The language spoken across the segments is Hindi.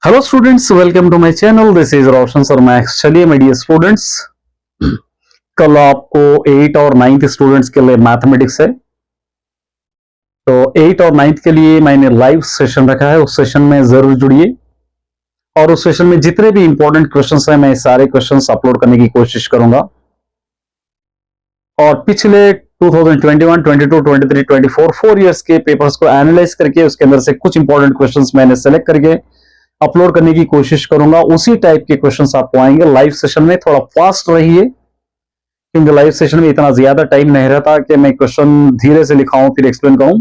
Hello students, welcome to my channel. This is Roshan Sharma. चलिए मीडिया स्टूडेंट्स, कल आपको 8 और 9th स्टूडेंट्स के लिए मैथमेटिक्स है। तो 8 और 9th के लिए मैंने लाइव सेशन रखा है, उस सेशन में जरूर जुड़िए। और उस सेशन में जितने भी इंपॉर्टेंट क्वेश्चंस हैं मैं सारे क्वेश्चंस अपलोड करने की कोशिश करूंगा। और पिछले 2021, 22, 23, 24 4 इयर्स के पेपर्स को एनालाइज करके उसके अंदर से कुछ इंपॉर्टेंट क्वेश्चंस मैंने सेलेक्ट करके अपलोड करने की कोशिश करूंगा। उसी टाइप के क्वेश्चंस आपको आएंगे लाइव सेशन में। थोड़ा फास्ट रहिए क्योंकि लाइव सेशन में इतना ज्यादा टाइम नहीं रहता कि मैं क्वेश्चन धीरे से लिखाऊं फिर एक्सप्लेन करूं।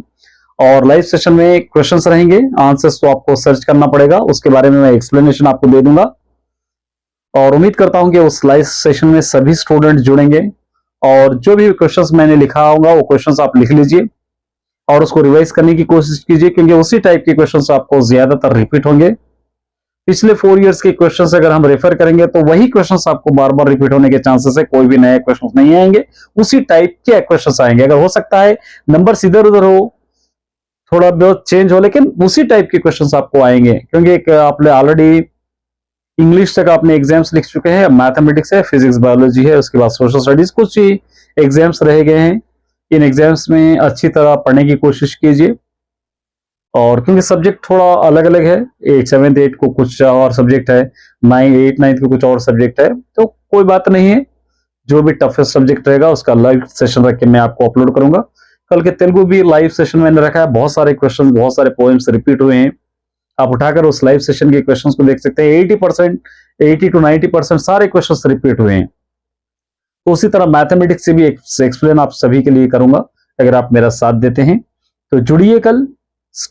और लाइव सेशन में क्वेश्चंस रहेंगे, आंसर्स तो आपको सर्च करना पड़ेगा, उसके बारे में मैं एक्सप्लेनेशन आपको दे दूंगा। और उम्मीद करता हूं कि उस लाइव सेशन में सभी स्टूडेंट जुड़ेंगे और जो भी क्वेश्चंस मैंने लिखा होगा वो क्वेश्चंस आप लिख लीजिए और उसको रिवाइज करने की कोशिश कीजिए, क्योंकि उसी टाइप के क्वेश्चंस आपको ज्यादातर रिपीट होंगे। पिछले 4 इयर्स के क्वेश्चंस अगर हम रेफर करेंगे तो वही क्वेश्चंस आपको बार बार रिपीट होने के चांसेस है, कोई भी नए क्वेश्चंस नहीं आएंगे, उसी टाइप के क्वेश्चंस आएंगे। अगर हो सकता है नंबर्स इधर उधर हो, थोड़ा बहुत चेंज हो, लेकिन उसी टाइप के क्वेश्चंस आपको आएंगे। क्योंकि आपने ऑलरेडी इंग्लिश तक आपने एग्जाम्स लिख चुके हैं, मैथमेटिक्स है, फिजिक्स, बायोलॉजी है, उसके बाद सोशल स्टडीज, कुछ ही एग्जाम्स रह गए हैं। इन एग्जाम्स में अच्छी तरह पढ़ने की कोशिश कीजिए। और क्योंकि सब्जेक्ट थोड़ा अलग अलग है, 7th 8 को कुछ और सब्जेक्ट है, 8 9th को कुछ और सब्जेक्ट है, तो कोई बात नहीं है। जो भी टफेस्ट सब्जेक्ट रहेगा उसका लाइव सेशन रख के मैं आपको अपलोड करूंगा। कल के तेलुगु भी लाइव सेशन मैंने रखा है, बहुत सारे क्वेश्चन, बहुत सारे पोएम्स रिपीट हुए हैं। आप उठाकर उस लाइव सेशन के क्वेश्चन को देख सकते हैं। 80 to 90% सारे क्वेश्चन रिपीट हुए हैं। तो उसी तरह मैथमेटिक्स से भी एक्सप्लेन आप सभी के लिए करूंगा अगर आप मेरा साथ देते हैं। तो जुड़िए कल,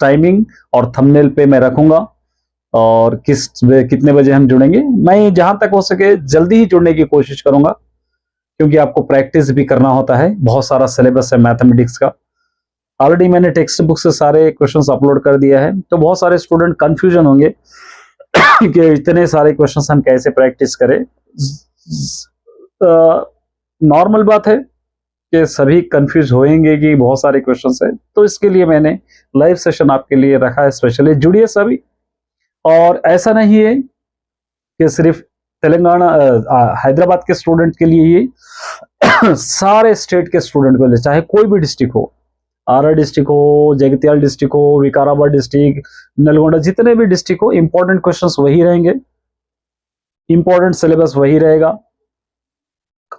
टाइमिंग और थंबनेल पे मैं रखूंगा और कितने बजे हम जुड़ेंगे। मैं जहां तक हो सके जल्दी ही जुड़ने की कोशिश करूंगा, क्योंकि आपको प्रैक्टिस भी करना होता है। बहुत सारा सिलेबस है मैथमेटिक्स का। ऑलरेडी मैंने टेक्स्ट बुक से सारे क्वेश्चंस अपलोड कर दिया है, तो बहुत सारे स्टूडेंट कंफ्यूजन होंगे कि इतने सारे क्वेश्चंस हम कैसे प्रैक्टिस करें। नॉर्मल बात है कि सभी कंफ्यूज होंगे कि बहुत सारे क्वेश्चंस है, तो इसके लिए मैंने लाइव सेशन आपके लिए रखा है स्पेशली। जुड़िए सभी। और ऐसा नहीं है कि सिर्फ तेलंगाना हैदराबाद के स्टूडेंट के लिए ही सारे स्टेट के स्टूडेंट को लिए, चाहे कोई भी डिस्ट्रिक्ट हो, आरा डिस्ट्रिक्ट हो, जगित्याल डिस्ट्रिक्ट हो, विकाराबाद डिस्ट्रिक्ट, नलगोंडा, जितने भी डिस्ट्रिक्ट हो, इंपॉर्टेंट क्वेश्चंस वही रहेंगे, इंपॉर्टेंट सिलेबस वही रहेगा,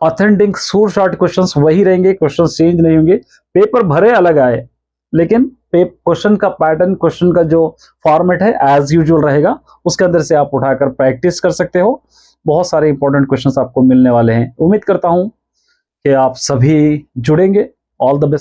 ऑथेंटिक सोर्स शॉर्ट क्वेश्चंस वही रहेंगे, क्वेश्चंस चेंज नहीं होंगे। पेपर भरे अलग आए, लेकिन क्वेश्चन का पैटर्न, क्वेश्चन का जो फॉर्मेट है एज यूजुअल रहेगा। उसके अंदर से आप उठाकर प्रैक्टिस कर सकते हो। बहुत सारे इंपॉर्टेंट क्वेश्चंस आपको मिलने वाले हैं। उम्मीद करता हूं कि आप सभी जुड़ेंगे। All the best.